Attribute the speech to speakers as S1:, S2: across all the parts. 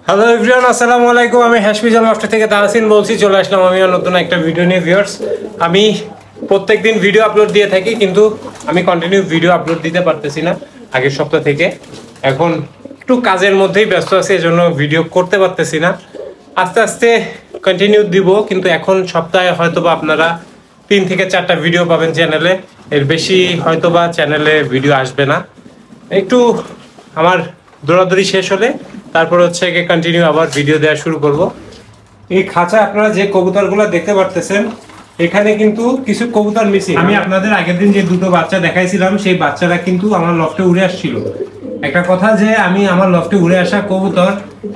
S1: Hello everyone, আসসালামু আলাইকুম। আমি হ্যাশমিজাল লফট থেকে তাহসিন বলছি। চলে আসলাম আমি নতুন একটা ভিডিও নিয়ে। ভিউয়ার্স, আমি প্রত্যেকদিন ভিডিও আপলোড দিয়ে থাকি, কিন্তু আমি কন্টিনিউ ভিডিও আপলোড দিতে পারতেছি না আগের সপ্তাহ থেকে। এখন একটু কাজের মধ্যেই ব্যস্ত আছি, এজন্য ভিডিও করতে পারতেছি না। আস্তে আস্তে কন্টিনিউ দিব, কিন্তু এখন সপ্তাহে হয়তোবা আপনারা 3 থেকে 4টা ভিডিও পাবেন চ্যানেলে। এর বেশি হয়তোবা চ্যানেলে ভিডিও আসবে না। একটু আমার দৌড়াদৌড়ি শেষ হলে তারপর হচ্ছে গিয়ে কন্টিনিউ আবার ভিডিও দেওয়া শুরু করব। এই খাঁচা আপনারা যে কবুতরগুলো দেখতে পারতেছেন, এখানে কিন্তু কিছু কবুতর মিসিং। আমি আপনাদের আগের দিন যে দুটো বাচ্চা দেখাইছিলাম, সেই বাচ্চারা কিন্তু আমার লফটে উড়ে আসছিল। একটা কথা যে আমি আমার লফটে উড়ে আসা কবুতর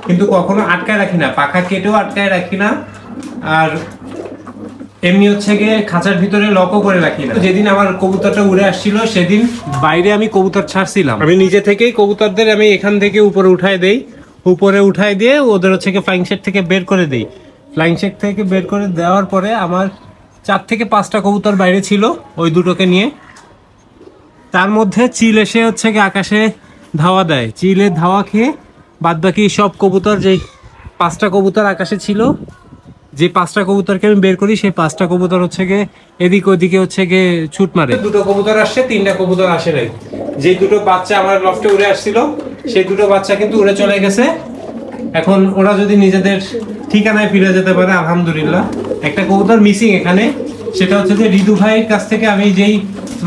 S1: কিন্তু কখনো আটকায় রাখি না, পাখা কেটেও আটকায় রাখি না, আর এমনি হচ্ছে গিয়ে খাঁচার ভিতরে লকও করে রাখি না। যেদিন আমার কবুতরটা উড়ে আসছিল সেদিন বাইরে আমি কবুতর ছাড়ছিলাম। আমি নিজে থেকেই কবুতরদের আমি এখান থেকে উপরে উঠায় দেই, উপরে উঠায় দিয়ে ওদের হচ্ছে গিয়ে ফ্লাইং শেড থেকে বের করে দেই। ফ্লাইং শেড থেকে বের করে দেওয়ার পরে আমার 4 থেকে 5টা কবুতর বাইরে ছিল ওই দুটোকে নিয়ে। তার মধ্যে চিল এসে হচ্ছে গিয়ে আকাশে ধাওয়া দেয়। চিলের ধাওয়া খেয়ে বাদবাকি সব কবুতর, যেই 5টা কবুতর আকাশে ছিল, যে 5টা কবুতরকে আমি বের করি, সেই 5টা কবুতর হচ্ছে গিয়ে এদিক ওদিকে হচ্ছে গিয়ে ছুট মারে। দুটো কবুতর আসছে, 3টা কবুতর আসে নাই। যে দুটো বাচ্চা আমার লফটে উড়ে আসছিল, সেই দুটো বাচ্চা কিন্তু উড়ে চলে গেছে। এখন ওরা যদি নিজেদের ঠিকানায় ফিরে যেতে পারে আলহামদুলিল্লাহ। একটা কবুতর মিসিং এখানে, সেটা হচ্ছে যে রিদু ভাইয়ের কাছ থেকে আমি যেই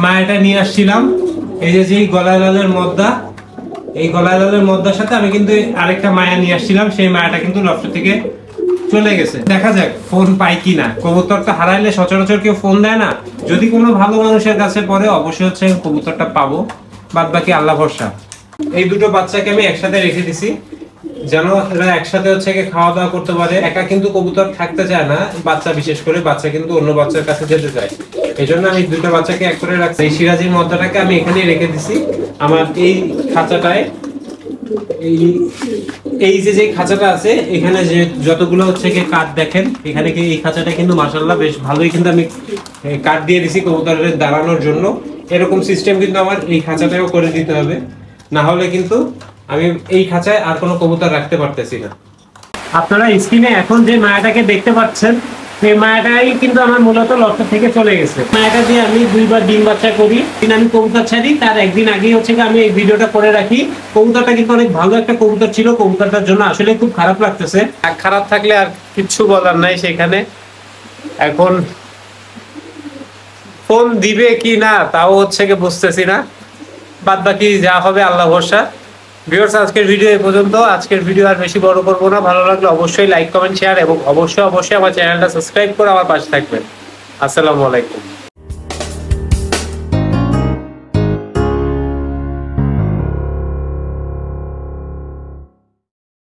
S1: মায়াটা নিয়ে আসছিলাম, এই যে যেই গলায় লালের মদ্দা, এই গলায় লালের মদ্দার সাথে আমি কিন্তু আরেকটা মায়া নিয়ে আসছিলাম, সেই মায়াটা কিন্তু লফট থেকে চলে গেছে। দেখা যাক ফোন পাই কিনা। কবুতরটা হারাইলে সচরাচর কেউ ফোন দেয় না। যদি কোনো ভালো মানুষের কাছে পড়ে অবশ্যই হচ্ছে কবুতরটা পাবো, বাদ বাকি আল্লাহ ভরসা। এই দুটো বাচ্চাকে আমি একসাথে রেখে দিছি, যেন এরা একসাথে হচ্ছে খাওয়া দাওয়া করতে পারে। একা কিন্তু কবুতর থাকতে চায় না, বাচ্চা বিশেষ করে বাচ্চা কিন্তু অন্য বাচ্চার কাছে যেতে চায়। এই জন্য আমি দুটো বাচ্চাকে এক করে রাখছি। এই সিরাজির মদ্দাটাকে আমি এখানেই রেখে দিছি আমার এই খাঁচাটায়। এই যে খাঁচাটা আছে, এখানে যে যতগুলো হচ্ছে কাঠ দেখেন, এখানে এই খাঁচাটা কিন্তু মাশাআল্লাহ বেশ ভালোই, কিন্তু আমি কাঠ দিয়ে দিছি কবুতরের দাঁড়ানোর জন্য। এরকম সিস্টেম কিন্তু আমার এই খাঁচাটাও করে দিতে হবে, না হলে কিন্তু আমি এই খাঁচায় আর কোনো কবুতর রাখতে পারতেছি না। আপনারা স্ক্রিনে এখন যে মায়াটাকে দেখতে পাচ্ছেন, এই মায়াটাই কিন্তু আমার মূলত লক্ষ্য থেকে চলে গেছে। মায়াটা দিয়ে আমি 2বার ডিম বাচ্চা করি। আমি কবুতর ছাড়ি, তার একদিন আগেই হচ্ছে আমি এই ভিডিওটা করে রাখি। কবুতরটা কিন্তু অনেক ভালো একটা কবুতর ছিল, কবুতরটার জন্য আসলে খুব খারাপ লাগতেছে। খারাপ থাকলে আর কিচ্ছু বলার নাই সেখানে। এখন ফোন দিবে কি না তাও হচ্ছে বুঝতেছি না, বাদ বাকি যা হবে আল্লাহ ভরসা। ভিউয়ার্স, আজকের ভিডিও এই পর্যন্ত। আজকের ভিডিও আর বেশি বড় করবো না। ভালো লাগলে অবশ্যই লাইক, কমেন্ট, শেয়ার এবং অবশ্যই আমার চ্যানেলটা সাবস্ক্রাইব করে আমার পাশে থাকবেন। আসসালামু আলাইকুম।